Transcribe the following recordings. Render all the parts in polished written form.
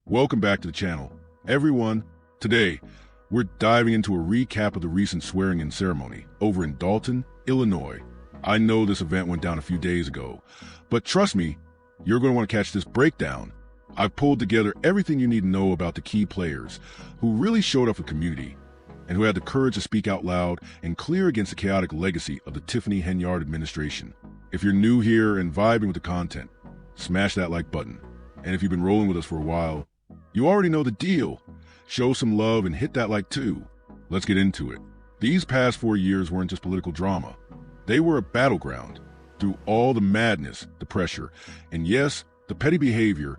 Welcome back to the channel. Everyone, today, we're diving into a recap of the recent swearing-in ceremony over in Dolton, Illinois. I know this event went down a few days ago, but trust me, you're going to want to catch this breakdown. I've pulled together everything you need to know about the key players who really showed up for the community and who had the courage to speak out loud and clear against the chaotic legacy of the Tiffany Henyard administration. If you're new here and vibing with the content, smash that like button. And if you've been rolling with us for a while, you already know the deal. Show some love and hit that like too. Let's get into it. These past 4 years weren't just political drama. They were a battleground. Through all the madness, the pressure, and yes, the petty behavior,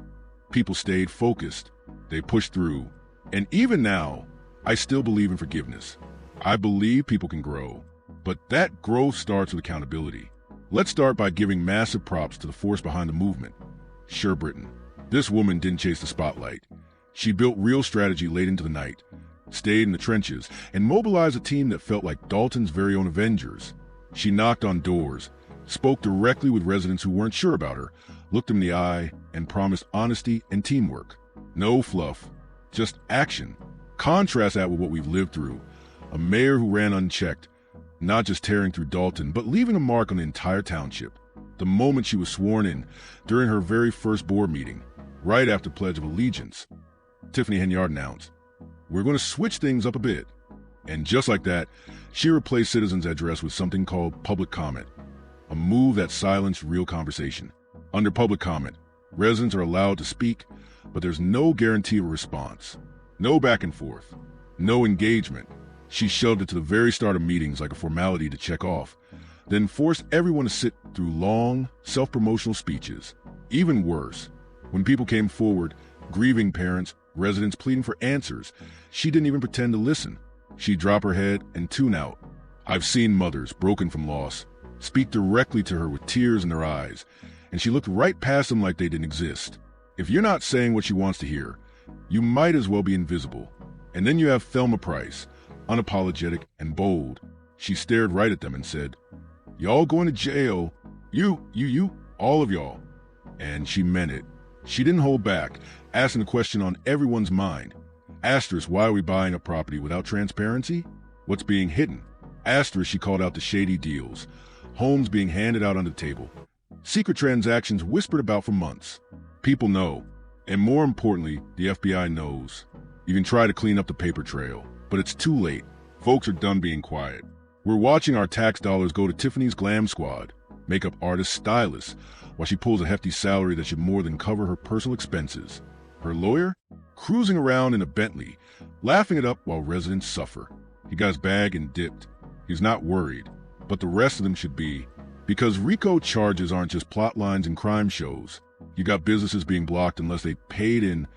people stayed focused. They pushed through. And even now, I still believe in forgiveness. I believe people can grow. But that growth starts with accountability. Let's start by giving massive props to the force behind the movement. Sure, Britain. This woman didn't chase the spotlight. She built real strategy late into the night, stayed in the trenches, and mobilized a team that felt like Dolton's very own Avengers. She knocked on doors, spoke directly with residents who weren't sure about her, looked them in the eye, and promised honesty and teamwork. No fluff, just action. Contrast that with what we've lived through. A mayor who ran unchecked, not just tearing through Dolton, but leaving a mark on the entire township. The moment she was sworn in, during her very first board meeting, right after Pledge of Allegiance, Tiffany Henyard announced, "We're going to switch things up a bit." And just like that, she replaced citizens' address with something called public comment, a move that silenced real conversation. Under public comment, residents are allowed to speak, but there's no guarantee of a response. No back and forth. No engagement. She shoved it to the very start of meetings like a formality to check off, then forced everyone to sit through long, self-promotional speeches. Even worse, when people came forward, grieving parents, residents pleading for answers, she didn't even pretend to listen. She'd drop her head and tune out. I've seen mothers, broken from loss, speak directly to her with tears in their eyes, and she looked right past them like they didn't exist. If you're not saying what she wants to hear, you might as well be invisible. And then you have Thelma Price, unapologetic and bold. She stared right at them and said, "Y'all going to jail. You, all of y'all." And she meant it. She didn't hold back, asking the question on everyone's mind. Asterisk, why are we buying a property without transparency? What's being hidden? Asterisk, she called out the shady deals, homes being handed out under the table, secret transactions whispered about for months. People know, and more importantly, the FBI knows. You can try to clean up the paper trail, but it's too late. Folks are done being quiet. We're watching our tax dollars go to Tiffany's glam squad, makeup artist, stylist, while she pulls a hefty salary that should more than cover her personal expenses. Her lawyer? Cruising around in a Bentley, laughing it up while residents suffer. He got his bag and dipped. He's not worried, but the rest of them should be. Because RICO charges aren't just plot lines and crime shows. You got businesses being blocked unless they paid in,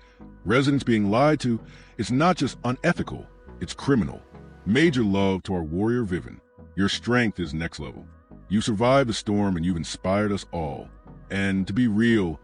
residents being lied to. It's not just unethical, it's criminal. Major love to our warrior Vivian. Your strength is next level. You survived the storm and you've inspired us all. And to be real,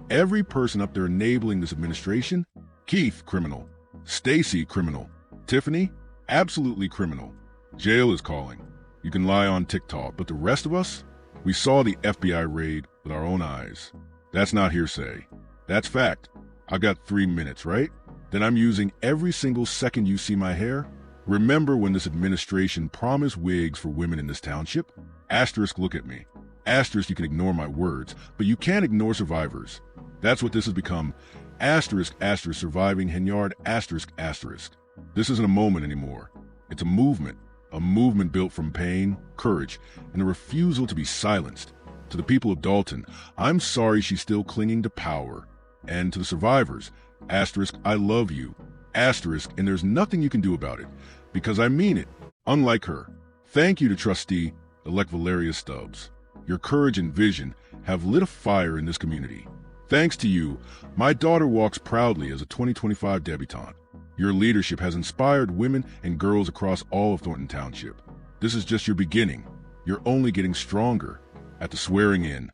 every person up there enabling this administration, Keith, criminal. Stacy, criminal. Tiffany, absolutely criminal. Jail is calling. You can lie on TikTok, but the rest of us, we saw the FBI raid with our own eyes. That's not hearsay. That's fact. I got 3 minutes, right? Then I'm using every single second you see my hair. Remember when this administration promised wigs for women in this township? Asterisk, look at me. Asterisk, you can ignore my words, but you can't ignore survivors. That's what this has become. Asterisk, asterisk, surviving Henyard, asterisk, asterisk. This isn't a moment anymore. It's a movement built from pain, courage, and a refusal to be silenced. To the people of Dolton, I'm sorry she's still clinging to power. And to the survivors, asterisk, I love you. Asterisk, and there's nothing you can do about it, because I mean it. Unlike her. Thank you to Trustee-elect Valeria Stubbs. Your courage and vision have lit a fire in this community. Thanks to you, my daughter walks proudly as a 2025 debutante. Your leadership has inspired women and girls across all of Thornton Township. This is just your beginning. You're only getting stronger. At the swearing in,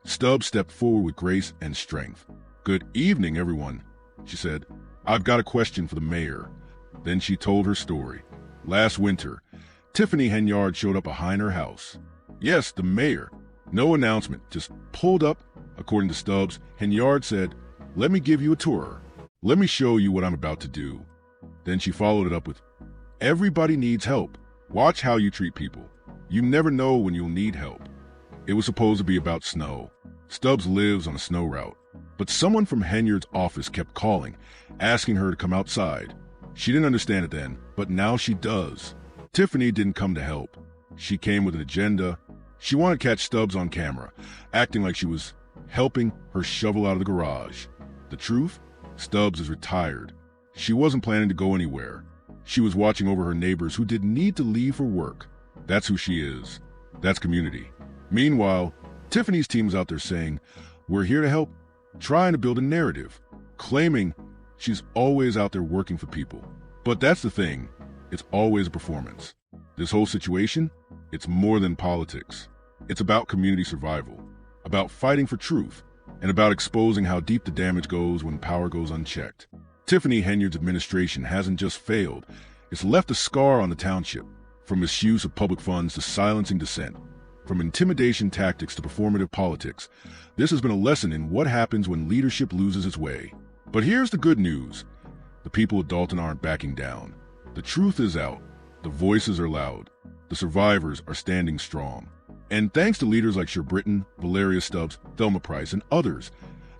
Stubbs stepped forward with grace and strength. "Good evening, everyone," she said. "I've got a question for the mayor." Then she told her story. Last winter, Tiffany Henyard showed up behind her house. Yes, the mayor. No announcement, just pulled up. According to Stubbs, Henyard said, "Let me give you a tour." Let me show you what I'm about to do. Then she followed it up with, everybody needs help. Watch how you treat people. You never know when you'll need help. It was supposed to be about snow. Stubbs lives on a snow route. But someone from Henyard's office kept calling, asking her to come outside. She didn't understand it then, but now she does. Tiffany didn't come to help. She came with an agenda. She wanted to catch Stubbs on camera, acting like she was helping her shovel out of the garage. The truth? Stubbs is retired. She wasn't planning to go anywhere. She was watching over her neighbors who didn't need to leave for work. That's who she is. That's community. Meanwhile, Tiffany's team is out there saying, we're here to help, trying to build a narrative, claiming she's always out there working for people. But that's the thing. It's always a performance. This whole situation, it's more than politics. It's about community survival, about fighting for truth, and about exposing how deep the damage goes when power goes unchecked. Tiffany Henyard's administration hasn't just failed, it's left a scar on the township, from misuse of public funds to silencing dissent, from intimidation tactics to performative politics. This has been a lesson in what happens when leadership loses its way. But here's the good news. The people of Dolton aren't backing down. The truth is out. The voices are loud. The survivors are standing strong. And thanks to leaders like Sher Britton, Valeria Stubbs, Thelma Price, and others,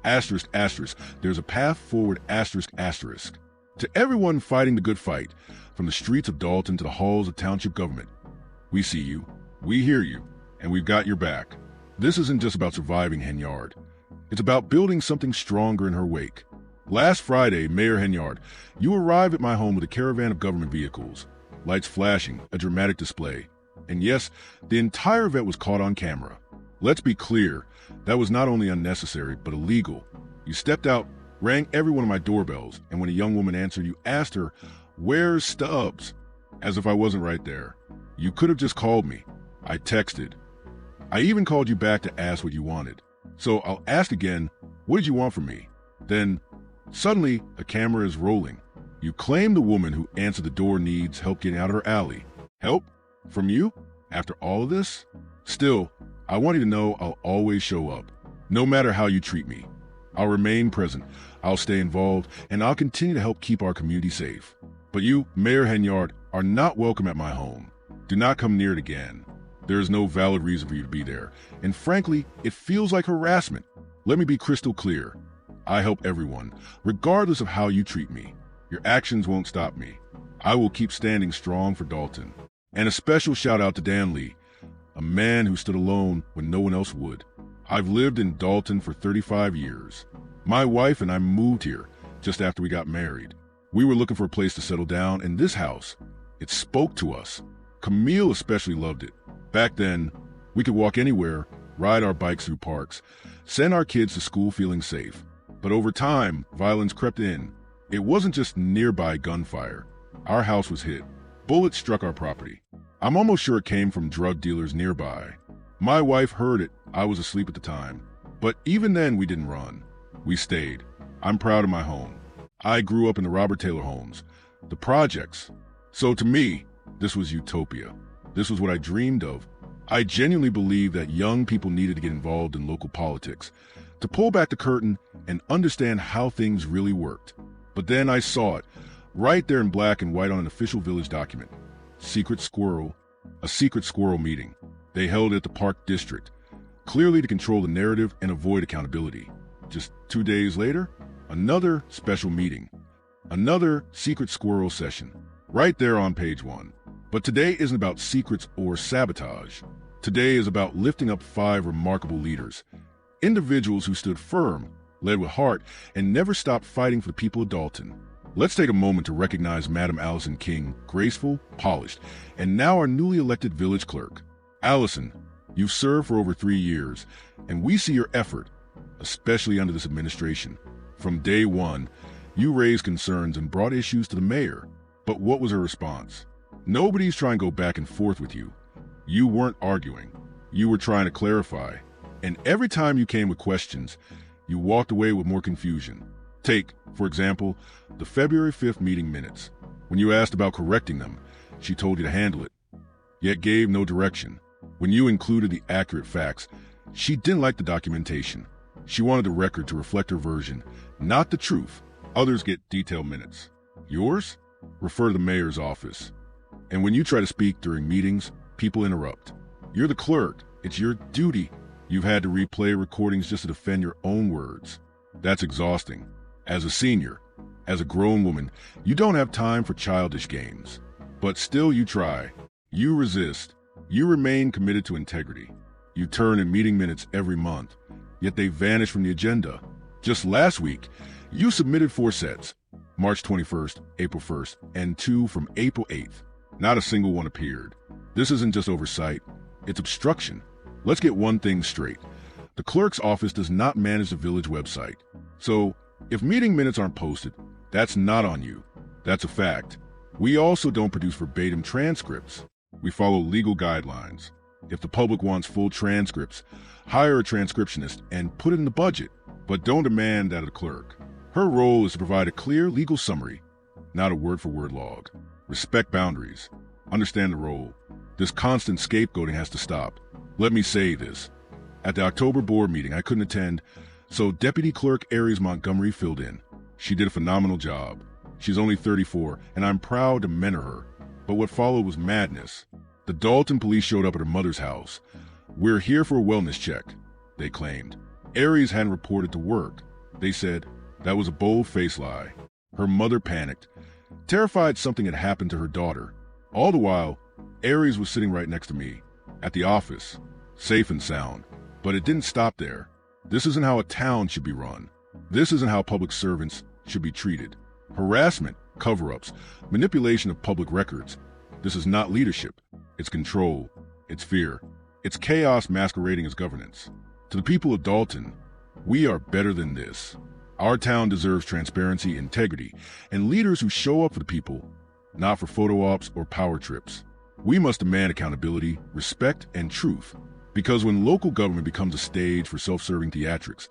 asterisk, asterisk, there's a path forward, asterisk, asterisk. To everyone fighting the good fight, from the streets of Dolton to the halls of township government, we see you, we hear you, and we've got your back. This isn't just about surviving Henyard. It's about building something stronger in her wake. Last Friday, Mayor Henyard, you arrived at my home with a caravan of government vehicles, lights flashing, a dramatic display. And yes, the entire event was caught on camera. Let's be clear, that was not only unnecessary, but illegal. You stepped out, rang every one of my doorbells, and when a young woman answered, you asked her, "Where's Stubbs?" As if I wasn't right there. You could have just called me. I texted. I even called you back to ask what you wanted. So I'll ask again, what did you want from me? Then, suddenly, a camera is rolling. You claim the woman who answered the door needs help getting out of her alley. Help? From you? After all of this? Still, I want you to know I'll always show up, no matter how you treat me. I'll remain present, I'll stay involved, and I'll continue to help keep our community safe. But you, Mayor Henyard, are not welcome at my home. Do not come near it again. There is no valid reason for you to be there, and frankly, it feels like harassment. Let me be crystal clear. I help everyone, regardless of how you treat me. Your actions won't stop me. I will keep standing strong for Dolton. And a special shout out to Dan Lee, a man who stood alone when no one else would. I've lived in Dolton for 35 years. My wife and I moved here just after we got married. We were looking for a place to settle down, and this house, it spoke to us. Camille especially loved it. Back then, we could walk anywhere, ride our bikes through parks, send our kids to school feeling safe. But over time, violence crept in. It wasn't just nearby gunfire. Our house was hit. Bullets struck our property. I'm almost sure it came from drug dealers nearby. My wife heard it. I was asleep at the time. But even then, we didn't run. We stayed. I'm proud of my home. I grew up in the Robert Taylor homes, the projects. So to me, this was utopia. This was what I dreamed of. I genuinely believed that young people needed to get involved in local politics, to pull back the curtain and understand how things really worked. But then I saw it, right there in black and white on an official village document. A secret squirrel meeting. They held it at the Park District, clearly to control the narrative and avoid accountability. Just 2 days later, another special meeting. Another secret squirrel session, right there on page 1. But today isn't about secrets or sabotage. Today is about lifting up 5 remarkable leaders, individuals who stood firm, led with heart, and never stopped fighting for the people of Dolton. Let's take a moment to recognize Madam Allison King, graceful, polished, and now our newly elected village clerk. Allison, you've served for over 3 years, and we see your effort, especially under this administration. From day one, you raised concerns and brought issues to the mayor. But what was her response? Nobody's trying to go back and forth with you. You weren't arguing. You were trying to clarify. And every time you came with questions, you walked away with more confusion. Take, for example, the February 5th meeting minutes. When you asked about correcting them, she told you to handle it, yet gave no direction. When you included the accurate facts, she didn't like the documentation. She wanted the record to reflect her version, not the truth. Others get detailed minutes. Yours? Refer to the mayor's office. And when you try to speak during meetings, people interrupt. You're the clerk. It's your duty. You've had to replay recordings just to defend your own words. That's exhausting. As a senior, as a grown woman, you don't have time for childish games. But still you try. You resist. You remain committed to integrity. You turn in meeting minutes every month, yet they vanish from the agenda. Just last week, you submitted 4 sets, March 21st, April 1st, and 2 from April 8th. Not a single one appeared. This isn't just oversight, it's obstruction. Let's get one thing straight. The clerk's office does not manage the village website. So, if meeting minutes aren't posted, that's not on you. That's a fact. We also don't produce verbatim transcripts. We follow legal guidelines. If the public wants full transcripts, hire a transcriptionist and put it in the budget. But don't demand that of the clerk. Her role is to provide a clear legal summary, not a word-for-word log. Respect boundaries. Understand the role. This constant scapegoating has to stop. Let me say this. At the October board meeting, I couldn't attend, so Deputy Clerk Aries Montgomery filled in. She did a phenomenal job. She's only 34, and I'm proud to mentor her. But what followed was madness. The Dolton police showed up at her mother's house. We're here for a wellness check, they claimed. Aries hadn't reported to work. They said that was a bold-faced lie. Her mother panicked, terrified something had happened to her daughter. All the while, Aries was sitting right next to me, at the office, safe and sound. But it didn't stop there. This isn't how a town should be run. This isn't how public servants should be treated. Harassment, cover-ups, manipulation of public records. This is not leadership. It's control. It's fear. It's chaos masquerading as governance. To the people of Dolton, we are better than this. Our town deserves transparency, integrity, and leaders who show up for the people, not for photo ops or power trips. We must demand accountability, respect, and truth. Because when local government becomes a stage for self-serving theatrics,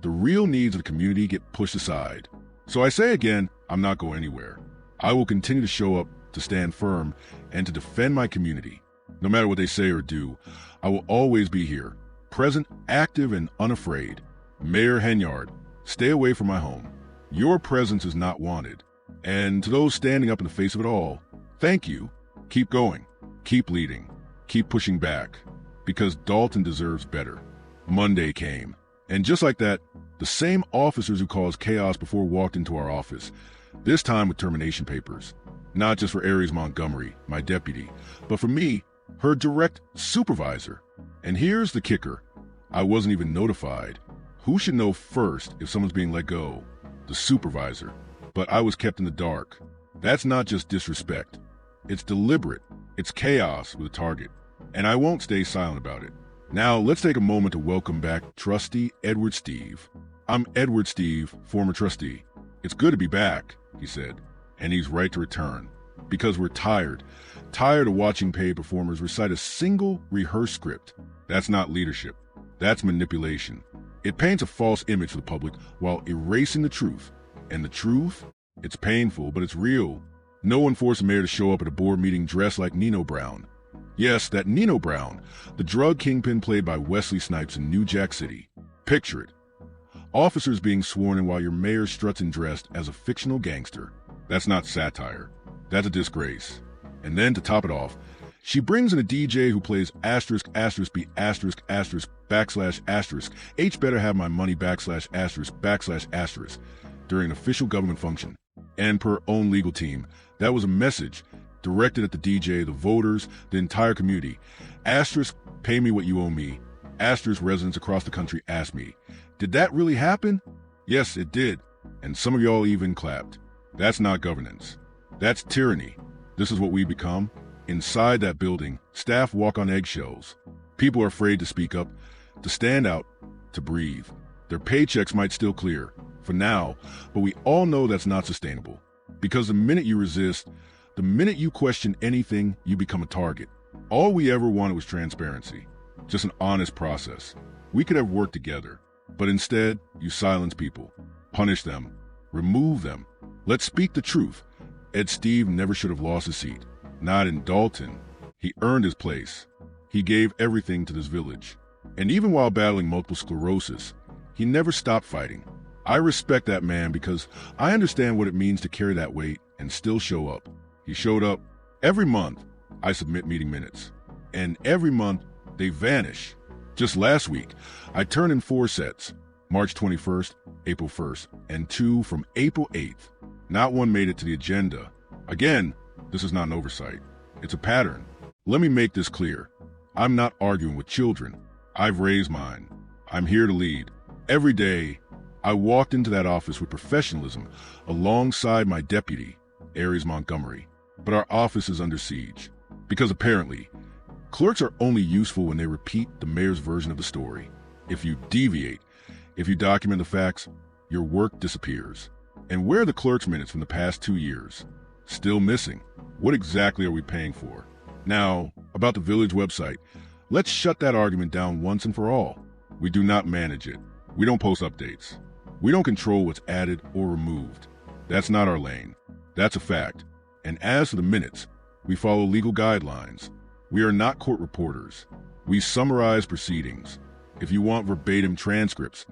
the real needs of the community get pushed aside. So I say again, I'm not going anywhere. I will continue to show up, to stand firm, and to defend my community. No matter what they say or do, I will always be here, present, active, and unafraid. Mayor Henyard, stay away from my home. Your presence is not wanted. And to those standing up in the face of it all, thank you. Keep going. Keep leading. Keep pushing back. Because Dolton deserves better. Monday came. And just like that, the same officers who caused chaos before walked into our office, this time with termination papers. Not just for Aries Montgomery, my deputy, but for me, her direct supervisor. And here's the kicker. I wasn't even notified. Who should know first if someone's being let go? The supervisor. But I was kept in the dark. That's not just disrespect. It's deliberate. It's chaos with a target. And I won't stay silent about it. Now, let's take a moment to welcome back Trustee Edward Steve. I'm Edward Steve, former trustee. It's good to be back, he said. And he's right to return. Because we're tired of watching paid performers recite a single rehearsed script. That's not leadership. That's manipulation. It paints a false image for the public while erasing the truth. And the truth? It's painful, but it's real. No one forced a mayor to show up at a board meeting dressed like Nino Brown. Yes, that Nino Brown, the drug kingpin played by Wesley Snipes in New Jack City. Picture it. Officers being sworn in while your mayor struts and dressed as a fictional gangster. That's not satire. That's a disgrace. And then to top it off, she brings in a DJ who plays asterisk, asterisk, B, asterisk, asterisk, backslash, asterisk, H better have my money, backslash, asterisk, backslash, asterisk, during an official government function. And per own legal team, that was a message directed at the DJ, the voters, the entire community. Asterisk, pay me what you owe me. Asterisk, residents across the country asked me, did that really happen? Yes, it did. And some of y'all even clapped. That's not governance. That's tyranny. This is what we become. Inside that building, staff walk on eggshells. People are afraid to speak up, to stand out, to breathe. Their paychecks might still clear, for now, but we all know that's not sustainable. Because the minute you resist, the minute you question anything, you become a target. All we ever wanted was transparency, just an honest process. We could have worked together, but instead, you silence people, punish them, remove them. Let's speak the truth. Ed Steve never should have lost his seat. Not in Dolton. He earned his place. He gave everything to this village. And even while battling multiple sclerosis, he never stopped fighting. I respect that man because I understand what it means to carry that weight and still show up. He showed up. Every month, I submit meeting minutes. And every month, they vanish. Just last week, I turned in 4 sets, March 21st, April 1st, and 2 from April 8th. Not one made it to the agenda. Again, this is not an oversight. It's a pattern. Let me make this clear. I'm not arguing with children. I've raised mine. I'm here to lead. Every day, I walked into that office with professionalism alongside my deputy, Aries Montgomery. But our office is under siege. Because apparently, clerks are only useful when they repeat the mayor's version of the story. If you deviate, if you document the facts, your work disappears. And where are the clerk's minutes from the past 2 years? Still missing. What exactly are we paying for? Now, about the village website, let's shut that argument down once and for all. We do not manage it. We don't post updates. We don't control what's added or removed. That's not our lane. That's a fact. And as for the minutes, we follow legal guidelines. We are not court reporters. We summarize proceedings. If you want verbatim transcripts,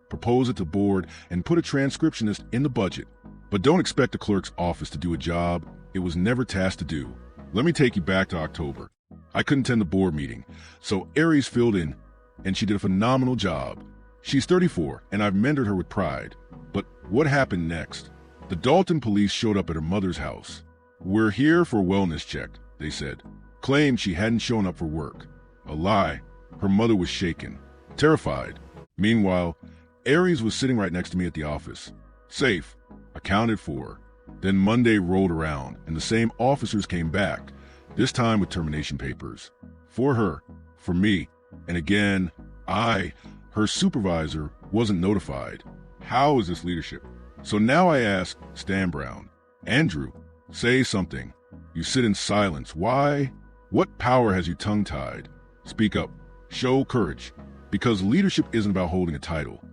propose it to board and put a transcriptionist in the budget. But don't expect the clerk's office to do a job it was never tasked to do. Let me take you back to October. I couldn't attend the board meeting, so Aries filled in, and she did a phenomenal job. She's 34, and I've mentored her with pride. But what happened next? The Dolton police showed up at her mother's house. "We're here for a wellness check," they said. Claimed she hadn't shown up for work. A lie. Her mother was shaken, terrified. Meanwhile, Aries was sitting right next to me at the office. Safe, accounted for. Then Monday rolled around, and the same officers came back, this time with termination papers. For her, for me, and again, her supervisor, wasn't notified. How is this leadership? So now I ask Stan Brown, Andrew, say something. You sit in silence. Why? What power has you tongue-tied? Speak up. Show courage. Because leadership isn't about holding a title.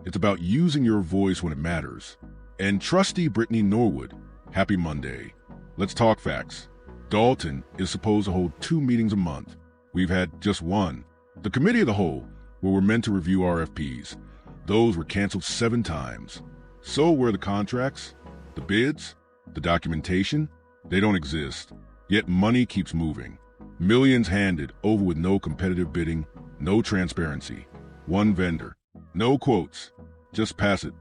It's about using your voice when it matters. And Trustee Brittany Norwood, happy Monday. Let's talk facts. Dolton is supposed to hold 2 meetings a month. We've had just 1. The Committee of the Whole, where we're meant to review RFPs. Those were canceled 7 times. So where are the contracts? The bids? The documentation? They don't exist. Yet money keeps moving. Millions handed over with no competitive bidding, no transparency. 1 vendor. No quotes. Just pass it.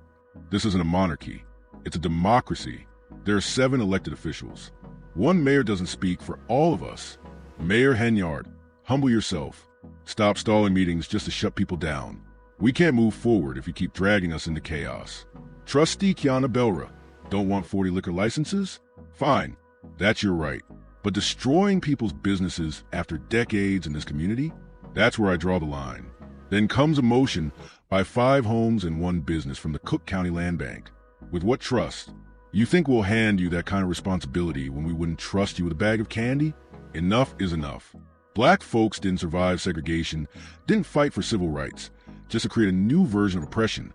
This isn't a monarchy. It's a democracy. There are 7 elected officials. 1 mayor doesn't speak for all of us. Mayor Henyard, humble yourself. Stop stalling meetings just to shut people down. We can't move forward if you keep dragging us into chaos. Trustee Kiana Belra, don't want 40 liquor licenses? Fine, that's your right. But destroying people's businesses after decades in this community? That's where I draw the line. Then comes a motion by 5 homes and 1 business from the Cook County Land Bank. With what trust? You think we'll hand you that kind of responsibility when we wouldn't trust you with a bag of candy? Enough is enough. Black folks didn't survive segregation, didn't fight for civil rights, just to create a new version of oppression,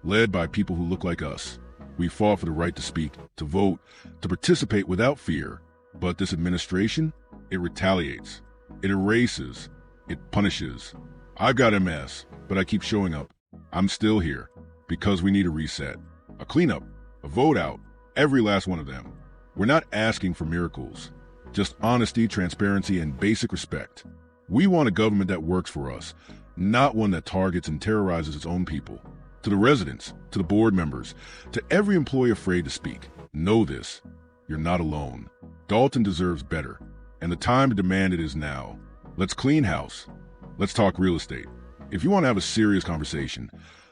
led by people who look like us. We fought for the right to speak, to vote, to participate without fear. But this administration, it retaliates, it erases, it punishes. I've got MS, but I keep showing up. I'm still here, because we need a reset, a cleanup, a vote out, every last one of them. We're not asking for miracles, just honesty, transparency, and basic respect. We want a government that works for us, not one that targets and terrorizes its own people. To the residents, to the board members, to every employee afraid to speak, know this, you're not alone. Dolton deserves better, and the time to demand it is now. Let's clean house. Let's talk real estate. If you want to have a serious conversation,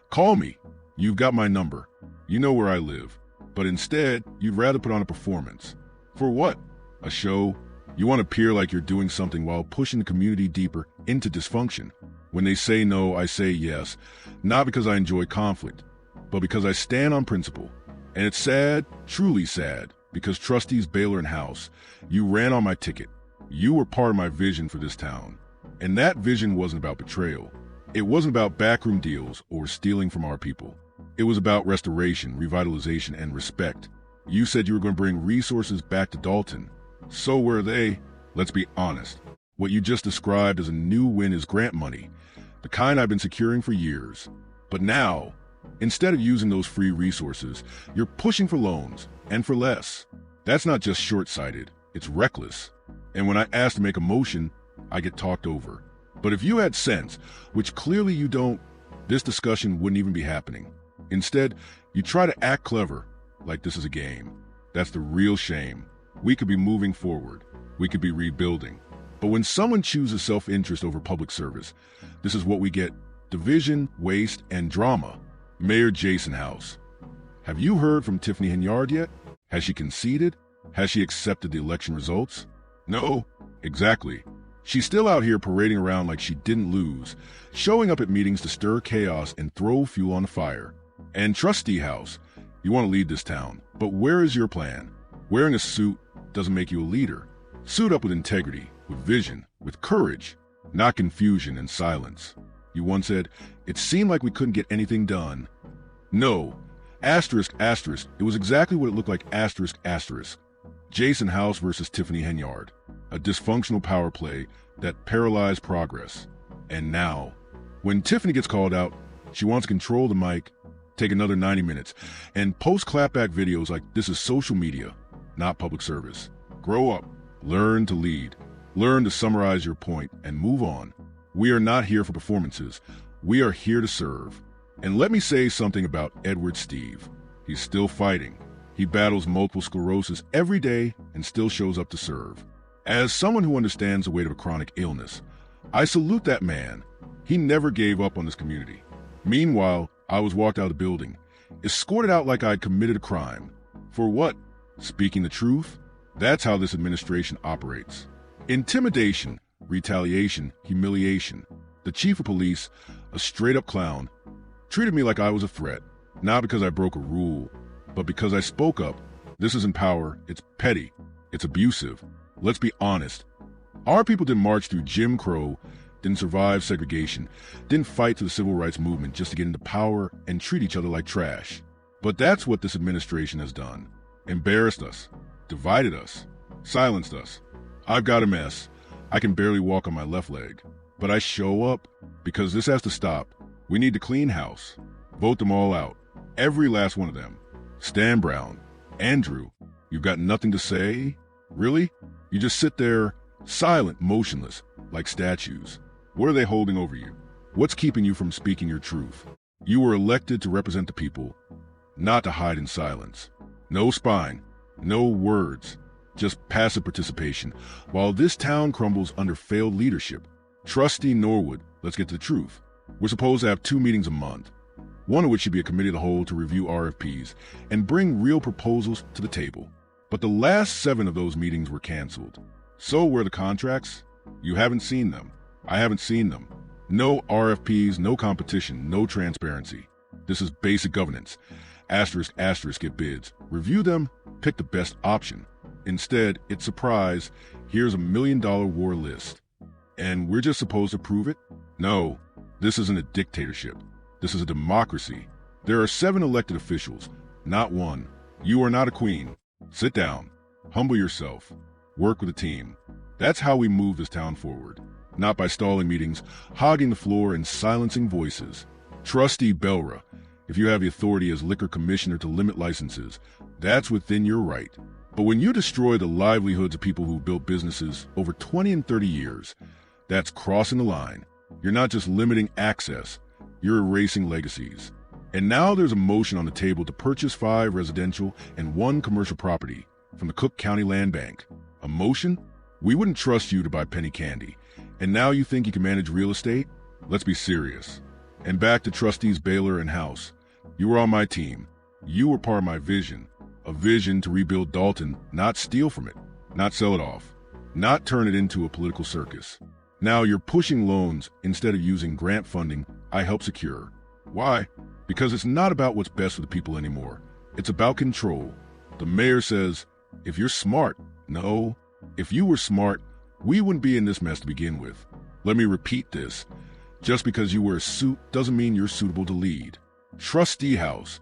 call me. You've got my number. You know where I live. But instead, you'd rather put on a performance. For what? A show? You want to appear like you're doing something while pushing the community deeper into dysfunction. When they say no, I say yes, not because I enjoy conflict, but because I stand on principle. And it's sad, truly sad, because trustees Baylor and House, you ran on my ticket. You were part of my vision for this town. And that vision wasn't about betrayal. It wasn't about backroom deals or stealing from our people. It was about restoration, revitalization, and respect. You said you were going to bring resources back to Dolton. So were they? Let's be honest. What you just described as a new win is grant money, the kind I've been securing for years. But now, Instead of using those free resources, you're pushing for loans, and for less. That's not just short-sighted, it's reckless. And when I ask to make a motion, I get talked over. But if you had sense, which clearly you don't, this discussion wouldn't even be happening. Instead, you try to act clever, like this is a game. That's the real shame. We could be moving forward. We could be rebuilding. But when someone chooses self-interest over public service, this is what we get: division, waste, and drama. Mayor Jason House. Have you heard from Tiffany Henyard yet? Has she conceded? Has she accepted the election results? No, exactly. She's still out here parading around like she didn't lose, showing up at meetings to stir chaos and throw fuel on the fire. And Trustee House, you want to lead this town, but where is your plan? Wearing a suit doesn't make you a leader. Suit up with integrity, with vision, with courage, not confusion and silence. You once said, it seemed like we couldn't get anything done. No, asterisk, asterisk, it was exactly what it looked like, asterisk, asterisk. Jason House versus Tiffany Henyard, a dysfunctional power play that paralyzed progress. And now, when Tiffany gets called out, she wants to control the mic, take another 90 minutes, and post clapback videos like this is social media, not public service. Grow up, learn to lead, learn to summarize your point, and move on. We are not here for performances. We are here to serve. And let me say something about Edward Steve. He's still fighting. He battles multiple sclerosis every day and still shows up to serve. As someone who understands the weight of a chronic illness, I salute that man. He never gave up on this community. Meanwhile, I was walked out of the building, escorted out like I'd committed a crime. For what? Speaking the truth? That's how this administration operates. Intimidation, retaliation, humiliation. The chief of police, a straight-up clown, treated me like I was a threat, not because I broke a rule, but because I spoke up. This isn't power, it's petty, it's abusive. Let's be honest. Our people didn't march through Jim Crow, didn't survive segregation, didn't fight to the civil rights movement just to get into power and treat each other like trash. But that's what this administration has done. Embarrassed us, divided us, silenced us. I've got a mess. I can barely walk on my left leg. But I show up because this has to stop. We need to clean house. Vote them all out. Every last one of them. Stan Brown, Andrew, you've got nothing to say? Really? You just sit there, silent, motionless, like statues. What are they holding over you? What's keeping you from speaking your truth? You were elected to represent the people, not to hide in silence. No spine, no words, just passive participation, while this town crumbles under failed leadership. Trustee Norwood, let's get to the truth. We're supposed to have 2 meetings a month, one of which should be a committee of the whole to review RFPs and bring real proposals to the table. But the last 7 of those meetings were canceled. So were the contracts? You haven't seen them. I haven't seen them. No RFPs, no competition, no transparency. This is basic governance. Asterisk, asterisk, get bids. Review them, pick the best option. Instead, it's surprise, here's a $1 million war list. And we're just supposed to prove it? No, this isn't a dictatorship. This is a democracy. There are 7 elected officials, not 1. You are not a queen. Sit down. Humble yourself. Work with a team. That's how we move this town forward. Not by stalling meetings, hogging the floor, and silencing voices. Trustee Belra, if you have the authority as liquor commissioner to limit licenses, that's within your right. But when you destroy the livelihoods of people who built businesses over 20 and 30 years, that's crossing the line. You're not just limiting access, you're erasing legacies. And now there's a motion on the table to purchase 5 residential and 1 commercial property from the Cook County Land Bank. A motion? We wouldn't trust you to buy penny candy. And now you think you can manage real estate? Let's be serious. And back to Trustees Baylor and House. You were on my team. You were part of my vision. A vision to rebuild Dolton, not steal from it, not sell it off, not turn it into a political circus. Now you're pushing loans instead of using grant funding I helped secure. Why? Because it's not about what's best for the people anymore. It's about control. The mayor says, if you're smart, no. If you were smart, we wouldn't be in this mess to begin with. Let me repeat this. Just because you wear a suit doesn't mean you're suitable to lead. Trustee House.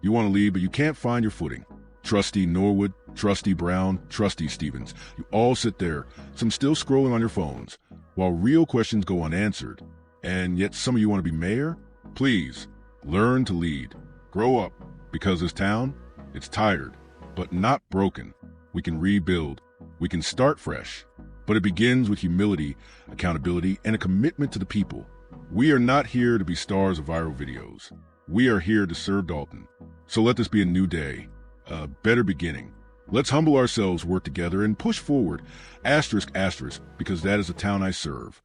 You want to lead, but you can't find your footing. Trustee Norwood, Trustee Brown, Trustee Stevens. You all sit there, some still scrolling on your phones, while real questions go unanswered. And yet some of you want to be mayor? Please, Learn to lead. Grow up, because this town, it's tired, but not broken. We can rebuild. We can start fresh. But it begins with humility, accountability, and a commitment to the people. We are not here to be stars of viral videos. We are here to serve Dolton. So let this be a new day, a better beginning. Let's humble ourselves, work together, and push forward, ***, because that is the town I serve.